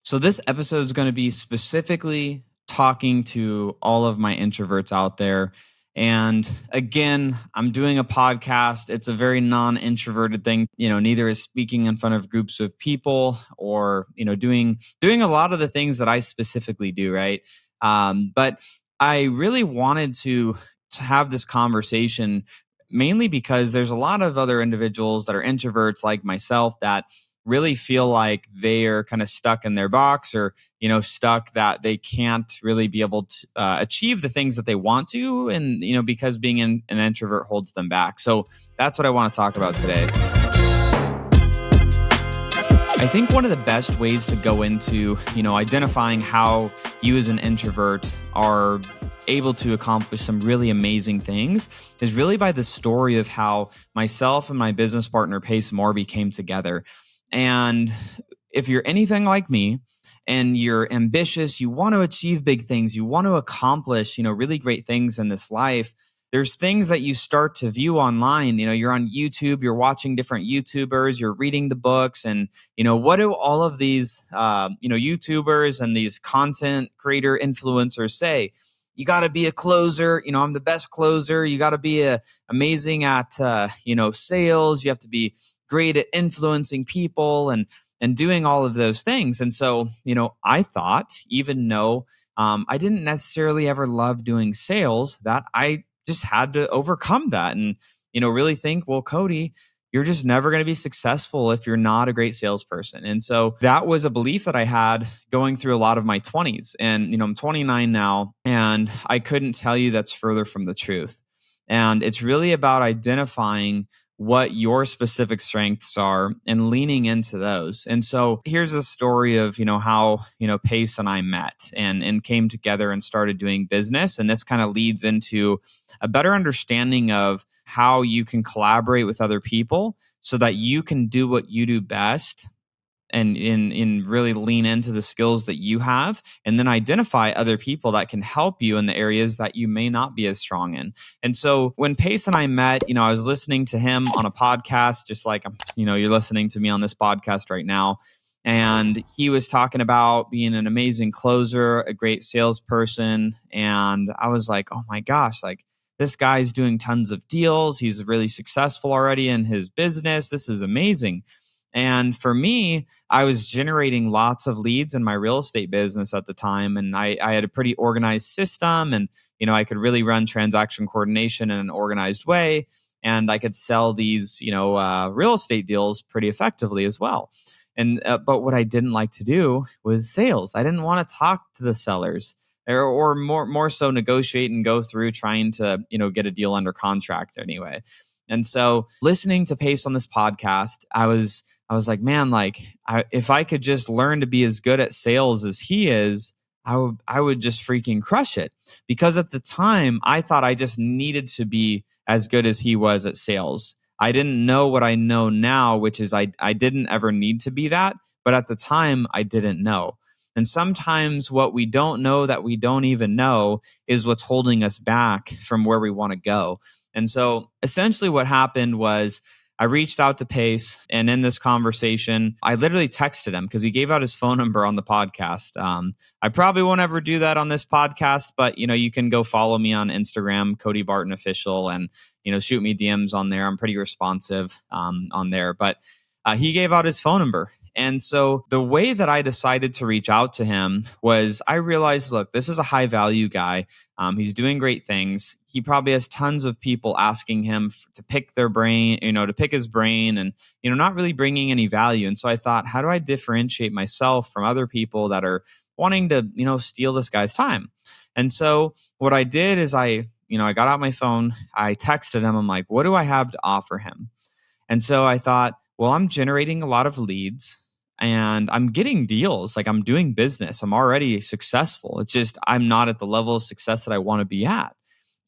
So this episode is going to be specifically talking to all of my introverts out there. And again, I'm doing a podcast. It's a very non-introverted thing. Neither is speaking in front of groups of people or, doing a lot of the things that I specifically do, right? But I really wanted to have this conversation mainly because there's a lot of other individuals that are introverts like myself that really feel like they are kind of stuck in their box or stuck that they can't really be able to achieve the things that they want to, and because being an introvert holds them back. So that's what I want to talk about today. I think one of the best ways to go into identifying how you as an introvert are able to accomplish some really amazing things is really by the story of how myself and my business partner Pace Morby came together. And if you're anything like me and you're ambitious, you want to achieve big things, you want to accomplish, really great things in this life, there's things that you start to view online. You're on YouTube, you're watching different YouTubers, you're reading the books, and, what do all of these, YouTubers and these content creator influencers say? You got to be a closer. I'm the best closer. You got to be amazing at, sales. You have to be great at influencing people and doing all of those things. And so, I thought, even though I didn't necessarily ever love doing sales, that I just had to overcome that and, really think, well, Cody, you're just never going to be successful if you're not a great salesperson. And so that was a belief that I had going through a lot of my 20s. And, I'm 29 now, and I couldn't tell you that's further from the truth. And it's really about identifying what your specific strengths are and leaning into those. And so here's a story of, how, Pace and I met and came together and started doing business. And this kind of leads into a better understanding of how you can collaborate with other people so that you can do what you do best and in really lean into the skills that you have, and then identify other people that can help you in the areas that you may not be as strong in. And so when Pace and I met, I was listening to him on a podcast, just like, you're listening to me on this podcast right now. And he was talking about being an amazing closer, a great salesperson. And I was like, oh my gosh, like, this guy's doing tons of deals. He's really successful already in his business. This is amazing. And for me, I was generating lots of leads in my real estate business at the time. And I had a pretty organized system, and, I could really run transaction coordination in an organized way. And I could sell these, real estate deals pretty effectively as well. And, but what I didn't like to do was sales. I didn't want to talk to the sellers or more so negotiate and go through trying to, get a deal under contract anyway. And so listening to Pace on this podcast, I was like, man, if I could just learn to be as good at sales as he is, I would just freaking crush it. Because at the time, I thought I just needed to be as good as he was at sales. I didn't know what I know now, which is I didn't ever need to be that. But at the time, I didn't know. And sometimes what we don't know that we don't even know is what's holding us back from where we want to go. And so essentially what happened was I reached out to Pace, and in this conversation, I literally texted him because he gave out his phone number on the podcast. I probably won't ever do that on this podcast, but you can go follow me on Instagram, Cody Barton Official, and shoot me DMs on there. I'm pretty responsive on there, but he gave out his phone number. And so the way that I decided to reach out to him was I realized, look, this is a high value guy. He's doing great things. He probably has tons of people asking him to pick their brain, to pick his brain and, not really bringing any value. And so I thought, how do I differentiate myself from other people that are wanting to, steal this guy's time? And so what I did is I got out my phone, I texted him. I'm like, what do I have to offer him? And so I thought, well, I'm generating a lot of leads and I'm getting deals. Like, I'm doing business. I'm already successful. It's just I'm not at the level of success that I want to be at.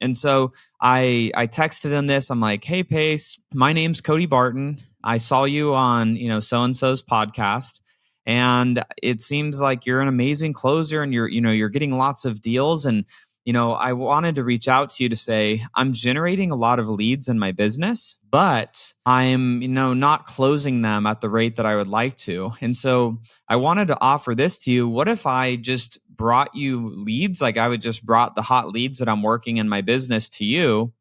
And so I texted him this. I'm like, hey, Pace, my name's Cody Barton. I saw you on, so-and-so's podcast. And it seems like you're an amazing closer and you're getting lots of deals. And I wanted to reach out to you to say I'm generating a lot of leads in my business, but I'm, not closing them at the rate that I would like to. And so I wanted to offer this to you. What if I just brought you leads? Like I would just brought the hot leads that I'm working in my business to you,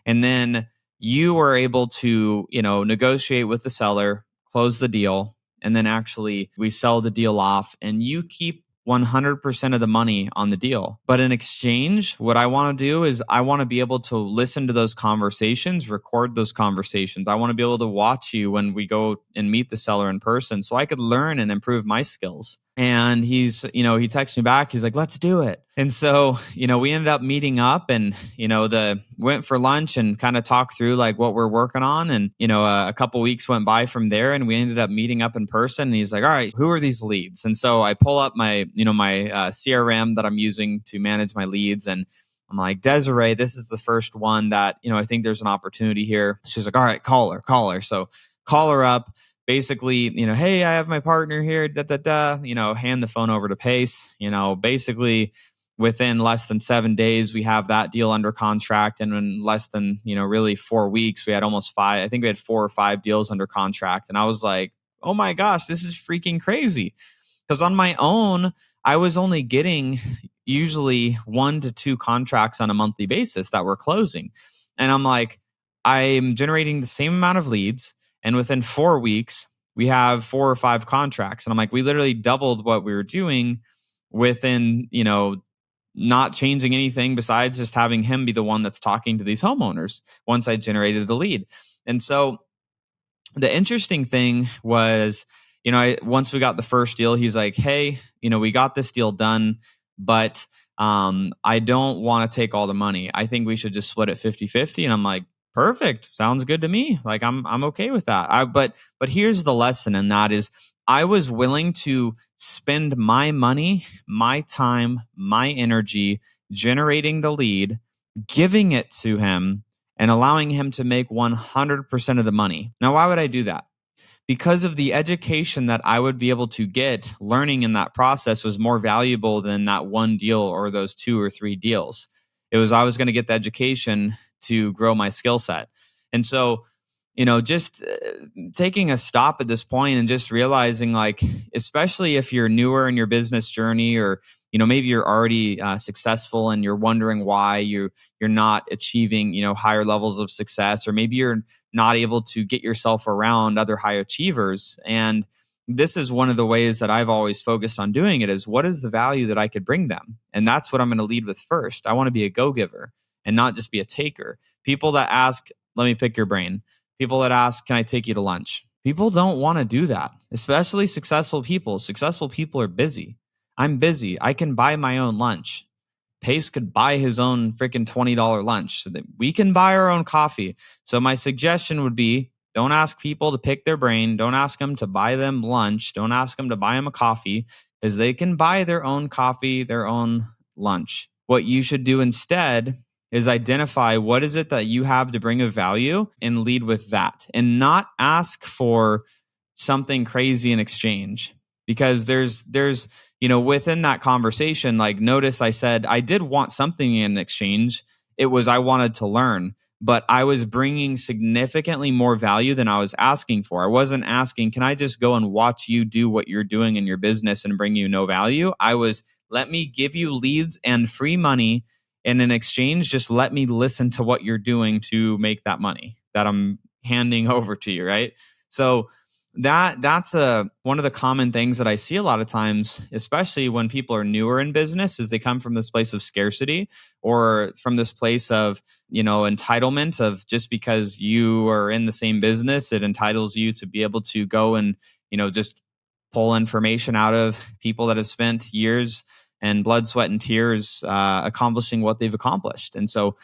and then you were able to, negotiate with the seller, close the deal, and then actually we sell the deal off and you keep 100% of the money on the deal. But in exchange, what I want to do is I want to be able to listen to those conversations, record those conversations. I want to be able to watch you when we go and meet the seller in person so I could learn and improve my skills. And he texts me back. He's like, let's do it. And so, we ended up meeting up and, went for lunch and kind of talked through like what we're working on. And, a couple weeks went by from there and we ended up meeting up in person. And he's like, all right, who are these leads? And so I pull up my CRM that I'm using to manage my leads. And I'm like, Desiree, this is the first one that, I think there's an opportunity here. She's like, all right, call her. So call her up. Basically, hey, I have my partner here, hand the phone over to Pace, basically within less than 7 days, we have that deal under contract. And in less than, really 4 weeks, we had almost 5, I think we had 4 or 5 deals under contract. And I was like, oh my gosh, this is freaking crazy. Because on my own, I was only getting usually 1 to 2 contracts on a monthly basis that were closing. And I'm like, I'm generating the same amount of leads. And within 4 weeks, we have 4 or 5 contracts. And I'm like, we literally doubled what we were doing within, not changing anything besides just having him be the one that's talking to these homeowners once I generated the lead. And so the interesting thing was, once we got the first deal, he's like, hey, we got this deal done, but I don't want to take all the money. I think we should just split it 50-50. And I'm like, perfect. Sounds good to me. Like I'm okay with that. But here's the lesson. And that is I was willing to spend my money, my time, my energy, generating the lead, giving it to him and allowing him to make 100% of the money. Now, why would I do that? Because of the education that I would be able to get learning in that process was more valuable than that one deal or those 2 or 3 deals. I was going to get the education to grow my skill set. And so, just taking a stop at this point and just realizing like, especially if you're newer in your business journey or, maybe you're already successful and you're wondering why you're not achieving, higher levels of success, or maybe you're not able to get yourself around other high achievers. And this is one of the ways that I've always focused on doing it is what is the value that I could bring them? And that's what I'm going to lead with first. I want to be a go-giver and not just be a taker. People that ask, let me pick your brain. People that ask, can I take you to lunch? People don't want to do that, especially successful people. Successful people are busy. I'm busy. I can buy my own lunch. Pace could buy his own freaking $20 lunch so that we can buy our own coffee. So my suggestion would be don't ask people to pick their brain. Don't ask them to buy them lunch. Don't ask them to buy them a coffee because they can buy their own coffee, their own lunch. What you should do instead is identify what is it that you have to bring of value and lead with that and not ask for something crazy in exchange. Because there's within that conversation, like notice I said I did want something in exchange. It was I wanted to learn, but I was bringing significantly more value than I was asking for. I wasn't asking, can I just go and watch you do what you're doing in your business and bring you no value? I was, let me give you leads and free money. And in exchange, just let me listen to what you're doing to make that money that I'm handing over to you, right? So that's one of the common things that I see a lot of times, especially when people are newer in business, is they come from this place of scarcity or from this place of, entitlement of just because you are in the same business, it entitles you to be able to go and, just pull information out of people that have spent years and blood, sweat, and tears accomplishing what they've accomplished. And so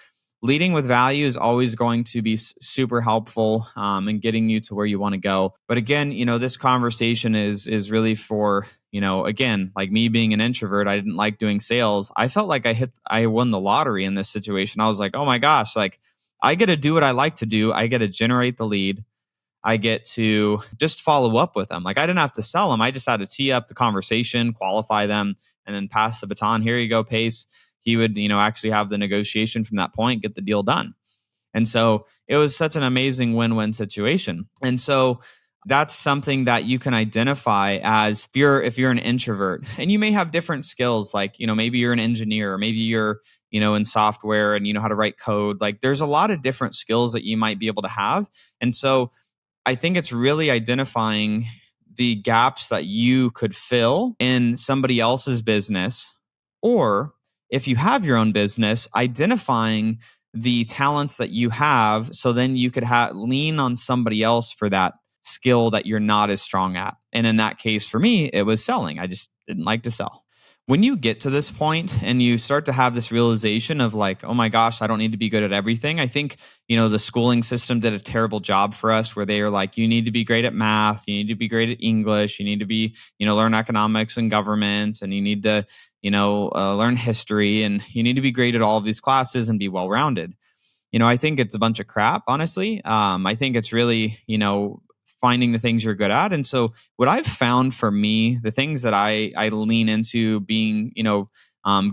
leading with value is always going to be super helpful in getting you to where you want to go. But again, this conversation is really for, again, like me being an introvert, I didn't like doing sales. I felt like I won the lottery in this situation. I was like, oh my gosh, like I get to do what I like to do. I get to generate the lead. I get to just follow up with them. Like I didn't have to sell them. I just had to tee up the conversation, qualify them, and then pass the baton. Here you go, Pace. he would, actually have the negotiation from that point, get the deal done. And so it was such an amazing win-win situation. And so that's something that you can identify as if you're an introvert, and you may have different skills, like, maybe you're an engineer, or maybe you're, in software and you know how to write code. Like, there's a lot of different skills that you might be able to have. And so I think it's really identifying the gaps that you could fill in somebody else's business, or if you have your own business, identifying the talents that you have, so then you could lean on somebody else for that skill that you're not as strong at. And in that case, for me, it was selling. I just didn't like to sell. When you get to this point and you start to have this realization of like, oh my gosh, I don't need to be good at everything. I think, the schooling system did a terrible job for us, where they are like, you need to be great at math, you need to be great at English, you need to be, learn economics and government, and you need to, learn history, and you need to be great at all of these classes and be well rounded. I think it's a bunch of crap, honestly. I think it's really, finding the things you're good at. And so what I've found for me, the things that I lean into being,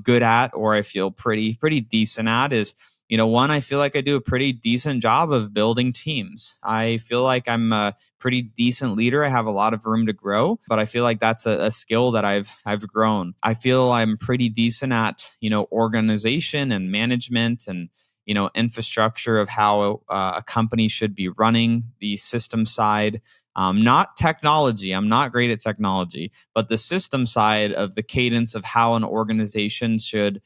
good at, or I feel pretty decent at, is, one, I feel like I do a pretty decent job of building teams. I feel like I'm a pretty decent leader. I have a lot of room to grow, but I feel like that's a skill that I've grown. I feel I'm pretty decent at, organization and management, and infrastructure of how a company should be running, the system side, not technology. I'm not great at technology, but the system side of the cadence of how an organization should,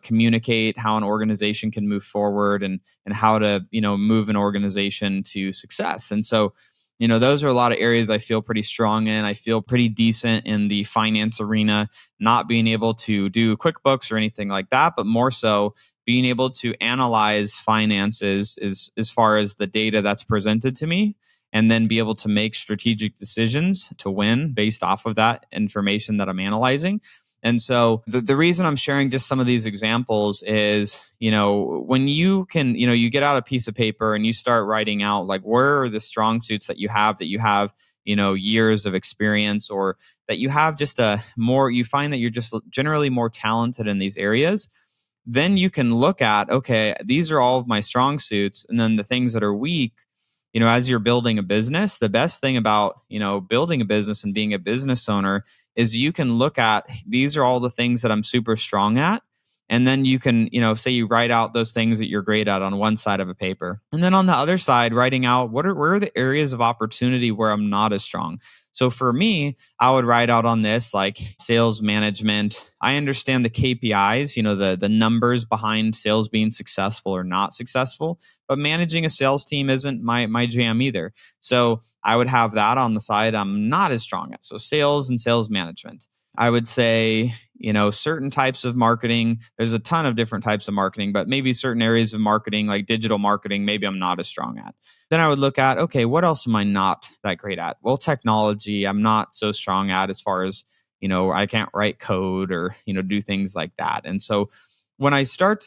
communicate, how an organization can move forward, and how to, move an organization to success. And so, those are a lot of areas I feel pretty strong in. I feel pretty decent in the finance arena, not being able to do QuickBooks or anything like that, but more so being able to analyze finances as far as the data that's presented to me, and then be able to make strategic decisions to win based off of that information that I'm analyzing. And so the reason I'm sharing just some of these examples is, when you can, you get out a piece of paper and you start writing out, like, where are the strong suits that you have, years of experience, or that you have just you find that you're just generally more talented in these areas. Then you can look at, okay, these are all of my strong suits. And then the things that are weak, as you're building a business, the best thing about, building a business and being a business owner is you can look at, these are all the things that I'm super strong at. And then you can, say you write out those things that you're great at on one side of a paper. And then on the other side, writing out where are the areas of opportunity where I'm not as strong. So for me, I would write out on this, like, sales management. I understand the KPIs, the numbers behind sales being successful or not successful, but managing a sales team isn't my jam either. So I would have that on the side I'm not as strong at. So sales and sales management. I would say, certain types of marketing, there's a ton of different types of marketing, but maybe certain areas of marketing, like digital marketing, maybe I'm not as strong at. Then I would look at, okay, what else am I not that great at? Well, technology, I'm not so strong at, as far as, I can't write code or, do things like that. And so when you start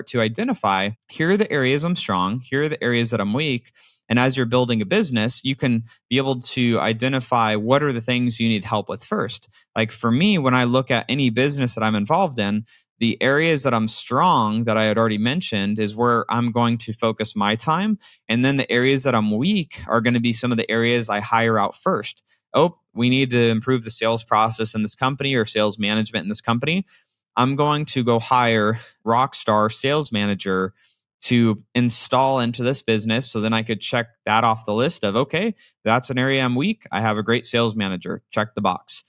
to identify, here are the areas I'm strong, here are the areas that I'm weak. And as you're building a business, you can be able to identify what are the things you need help with first. Like for me, when I look at any business that I'm involved in, the areas that I'm strong, that I had already mentioned, is where I'm going to focus my time. And then the areas that I'm weak are going to be some of the areas I hire out first. Oh, we need to improve the sales process in this company, or sales management in this company. I'm going to go hire rockstar sales manager to install into this business. So then I could check that off the list of, okay, that's an area I'm weak. I have a great sales manager. Check the box.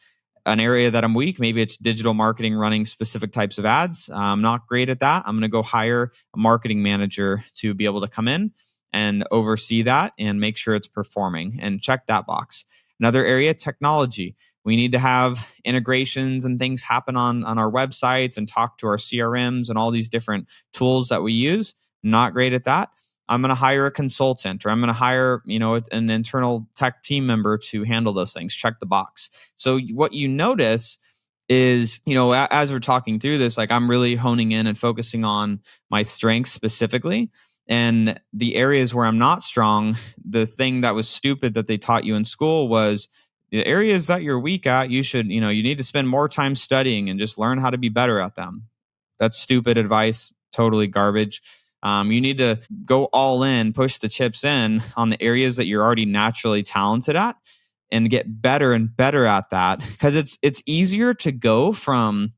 An area that I'm weak, maybe it's digital marketing, running specific types of ads. I'm not great at that. I'm going to go hire a marketing manager to be able to come in and oversee that and make sure it's performing, and check that box. Another area, technology. We need to have integrations and things happen on our websites, and talk to our CRMs and all these different tools that we use. Not great at that. I'm going to hire a consultant, or I'm going to hire, an internal tech team member to handle those things. Check the box. So what you notice is, as we're talking through this, like, I'm really honing in and focusing on my strengths specifically. And the areas where I'm not strong, the thing that was stupid that they taught you in school was, the areas that you're weak at, you should, you need to spend more time studying and just learn how to be better at them. That's stupid advice, totally garbage. You need to go all in, push the chips in on the areas that you're already naturally talented at and get better and better at that, because it's easier to go from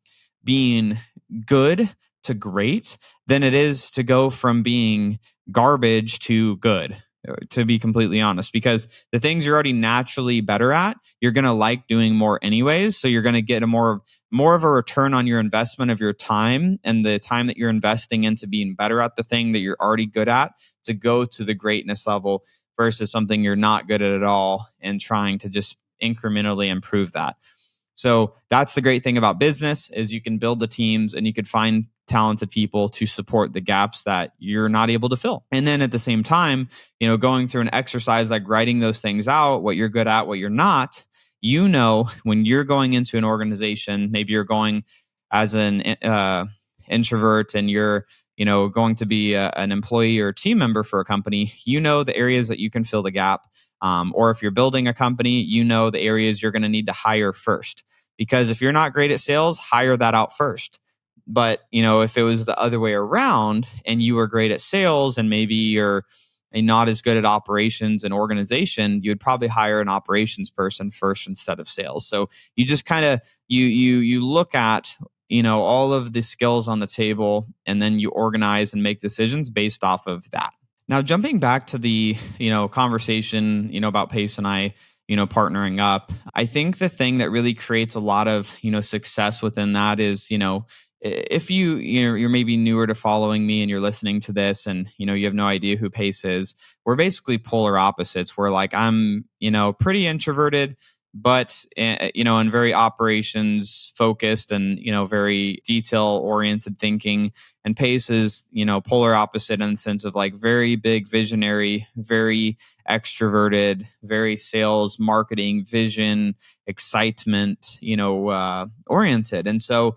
being good to great than it is to go from being garbage to good, to be completely honest, because the things you're already naturally better at, you're going to like doing more anyways. So you're going to get a more of a return on your investment of your time and the time that you're investing into being better at the thing that you're already good at to go to the greatness level versus something you're not good at all and trying to just incrementally improve that. So that's the great thing about business is you can build the teams and you could find talented people to support the gaps that you're not able to fill. And then at the same time, going through an exercise like writing those things out, what you're good at, what you're not, when you're going into an organization, maybe you're going as an introvert and you're going to be an employee or team member for a company, the areas that you can fill the gap. Or if you're building a company, the areas you're going to need to hire first. Because if you're not great at sales, hire that out first. But, if it was the other way around and you were great at sales and maybe you're not as good at operations and organization, you would probably hire an operations person first instead of sales. So you just kind of, you look at, all of the skills on the table and then you organize and make decisions based off of that. Now, jumping back to the, conversation, about Pace and I, partnering up, I think the thing that really creates a lot of, success within that is, if you're maybe newer to following me and you're listening to this and, you have no idea who Pace is, we're basically polar opposites. We're like, I'm, pretty introverted, but, and very operations focused and, very detail oriented thinking. And Pace is, polar opposite in the sense of like very big visionary, very extroverted, very sales, marketing, vision, excitement, oriented. And so,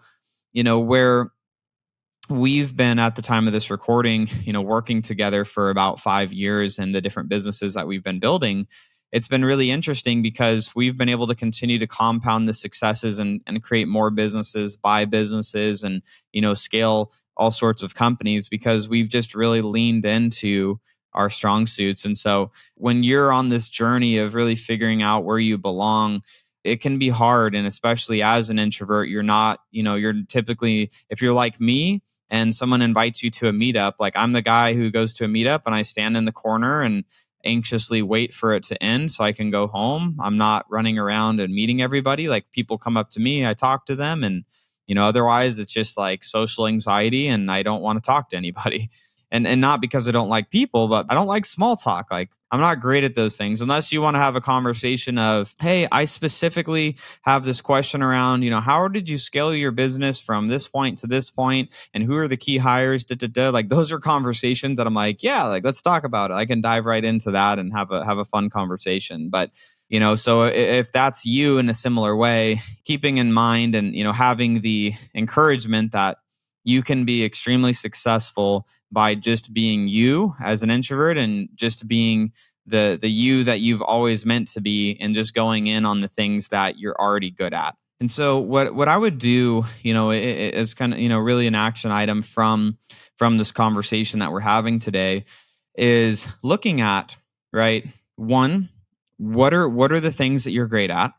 where we've been at the time of this recording, working together for about 5 years in the different businesses that we've been building, it's been really interesting because we've been able to continue to compound the successes and create more businesses, buy businesses, and, scale all sorts of companies because we've just really leaned into our strong suits. And so when you're on this journey of really figuring out where you belong, it can be hard. And especially as an introvert, you're not, you're typically, if you're like me and someone invites you to a meetup, like I'm the guy who goes to a meetup and I stand in the corner and anxiously wait for it to end so I can go home. I'm not running around and meeting everybody. Like people come up to me, I talk to them, and otherwise it's just like social anxiety and I don't want to talk to anybody. And not because I don't like people, but I don't like small talk. Like I'm not great at those things unless you want to have a conversation of, hey, I specifically have this question around, how did you scale your business from this point to this point? And who are the key hires? Like those are conversations that I'm like, yeah, like let's talk about it. I can dive right into that and have a fun conversation. But so if that's you in a similar way, keeping in mind and, having the encouragement that you can be extremely successful by just being you as an introvert and just being the you that you've always meant to be and just going in on the things that you're already good at. And so what I would do, is kind of, really an action item from this conversation that we're having today is looking at, right? One, what are the things that you're great at?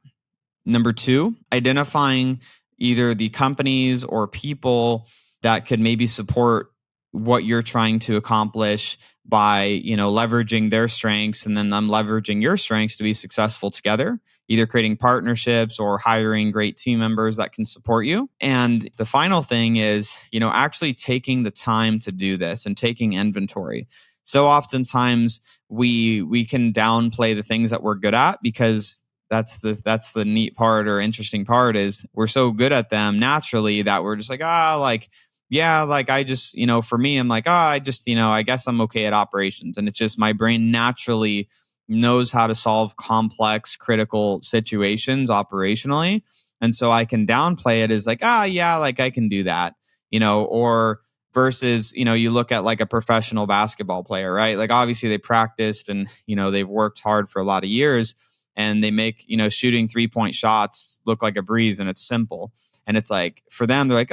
Number two, identifying either the companies or people that could maybe support what you're trying to accomplish by, leveraging their strengths and then them leveraging your strengths to be successful together, either creating partnerships or hiring great team members that can support you. And the final thing is, actually taking the time to do this and taking inventory. So oftentimes we can downplay the things that we're good at because that's the neat part or interesting part is we're so good at them naturally that we're just like, I just, for me, I'm like, I just, I guess I'm okay at operations. And it's just my brain naturally knows how to solve complex, critical situations operationally. And so I can downplay it as like, I can do that, or versus, you look at like a professional basketball player, right? Like obviously they practiced and, they've worked hard for a lot of years and they make, shooting 3-point shots look like a breeze and it's simple. And it's like, for them, they're like,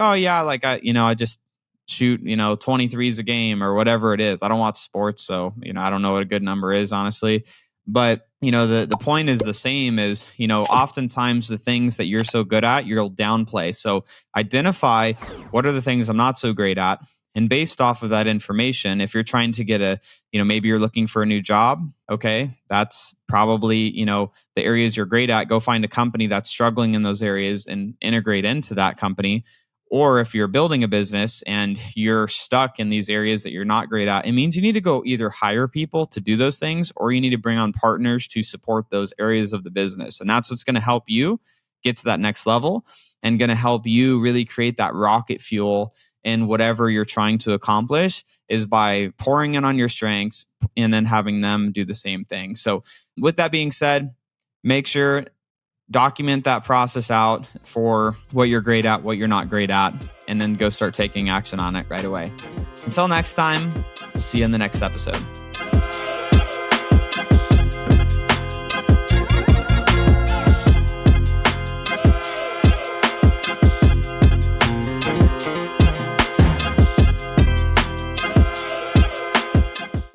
shoot, 23s a game or whatever it is. I don't watch sports, so, I don't know what a good number is, honestly. But, the point is the same as, oftentimes the things that you're so good at, you'll downplay. So identify what are the things I'm not so great at. And based off of that information, if you're trying to get maybe you're looking for a new job, okay, that's probably, the areas you're great at. Go find a company that's struggling in those areas and integrate into that company. Or if you're building a business and you're stuck in these areas that you're not great at, it means you need to go either hire people to do those things, or you need to bring on partners to support those areas of the business. And that's what's going to help you get to that next level and going to help you really create that rocket fuel in whatever you're trying to accomplish, is by pouring in on your strengths and then having them do the same thing. So with that being said, make sure document that process out for what you're great at, what you're not great at, and then go start taking action on it right away. Until next time, we'll see you in the next episode.